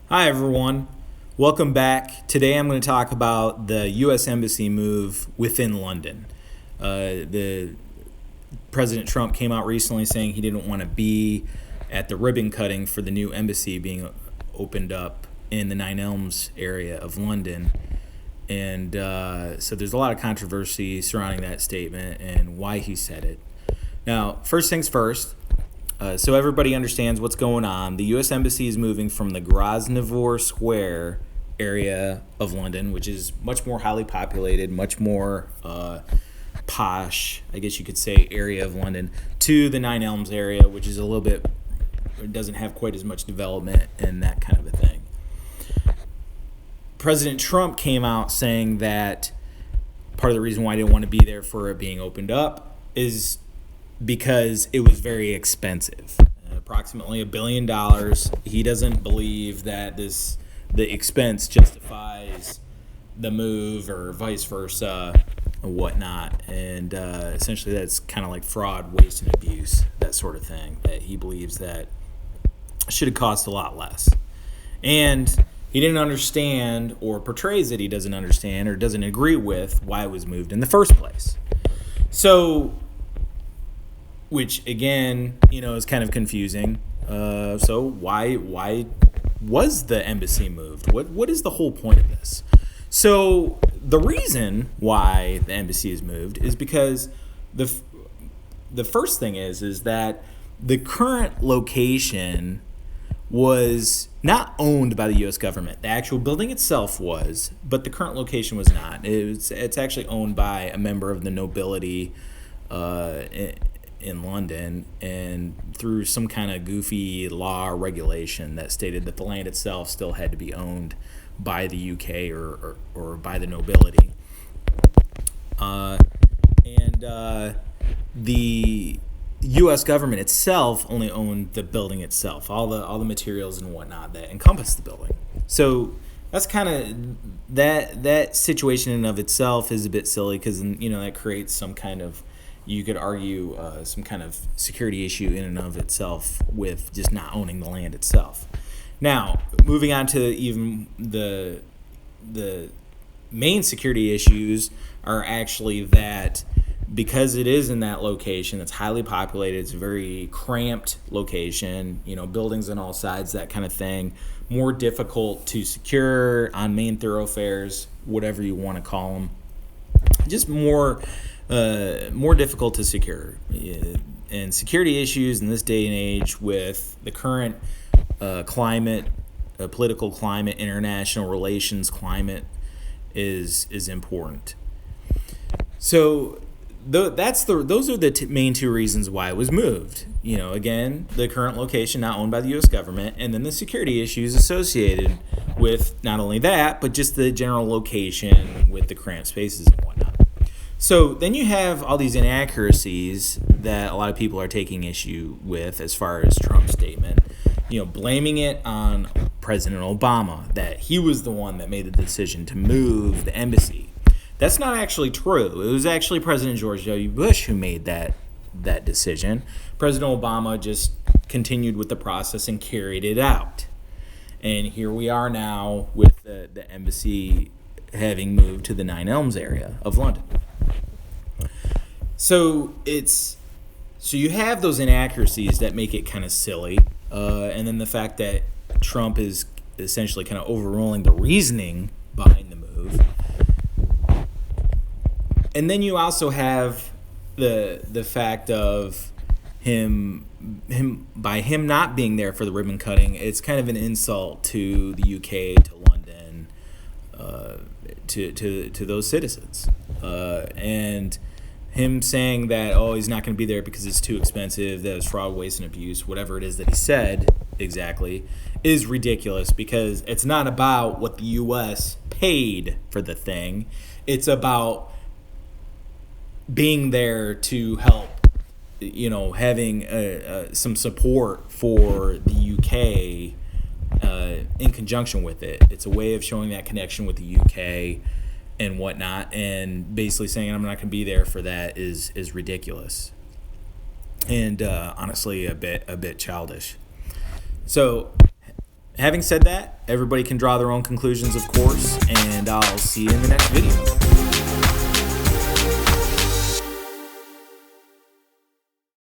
Hi, everyone. Welcome back. Today I'm going to talk about the U.S. Embassy move within London. The President Trump came out recently saying he didn't want to be at the ribbon cutting for the new embassy being opened up in the Nine Elms area of London. And so there's a lot of controversy surrounding that statement and why he said it. Now, first things first, so everybody understands what's going on. The U.S. Embassy is moving from the Grosvenor Square area of London, which is much more highly populated, much more posh, I guess you could say, area of London, to the Nine Elms area, which is a little bit, it doesn't have quite as much development and that kind of a thing. President Trump came out saying that part of the reason why I didn't want to be there for it being opened up is because it was very expensive, approximately $1 billion. He doesn't believe that the expense justifies the move or vice versa or whatnot. And essentially that's kind of like fraud, waste, and abuse, that sort of thing, that he believes that should have cost a lot less. And he didn't understand, or portrays that he doesn't understand or doesn't agree with, why it was moved in the first place. So, which again, is kind of confusing. So why was the embassy moved? What is the whole point of this? So the reason why the embassy is moved is because the first thing is that the current location was not owned by the U.S. government. The actual building itself was, but the current location was not. It's actually owned by a member of the nobility in London, and through some kind of goofy law or regulation that stated that the land itself still had to be owned by the UK or by the nobility. The U.S. government itself only owned the building itself, all the materials and whatnot that encompass the building. So that's kind of that situation in and of itself is a bit silly, because that creates some kind of, you could argue, some kind of security issue in and of itself with just not owning the land itself. Now, moving on to even the main security issues are actually that because it is in that location, it's highly populated, it's a very cramped location, buildings on all sides, that kind of thing, more difficult to secure on main thoroughfares, whatever you want to call them, just more difficult to secure. And security issues in this day and age with the current climate, political climate, international relations climate is important. So those are the main two reasons why it was moved. Again, the current location not owned by the U.S. government, and then the security issues associated with not only that, but just the general location with the cramped spaces and whatnot. So then you have all these inaccuracies that a lot of people are taking issue with as far as Trump's statement, blaming it on President Obama, that he was the one that made the decision to move the embassy. That's not actually true. It was actually President George W. Bush who made that decision. President Obama just continued with the process and carried it out. And here we are now with the embassy having moved to the Nine Elms area of London. So you have those inaccuracies that make it kind of silly, and then the fact that Trump is essentially kind of overruling the reasoning behind the move. And then you also have the fact of him by him not being there for the ribbon cutting, it's kind of an insult to the UK, to London, to those citizens, and him saying that he's not going to be there because it's too expensive, that it's fraud, waste, and abuse, whatever it is that he said exactly, is ridiculous, because it's not about what the U.S. paid for the thing. It's about being there to help, having some support for the UK in conjunction with it. It's a way of showing that connection with the UK and whatnot, and basically saying I'm not going to be there for that is ridiculous, and honestly a bit childish. So Having said that, everybody can draw their own conclusions, of course, and I'll see you in the next video.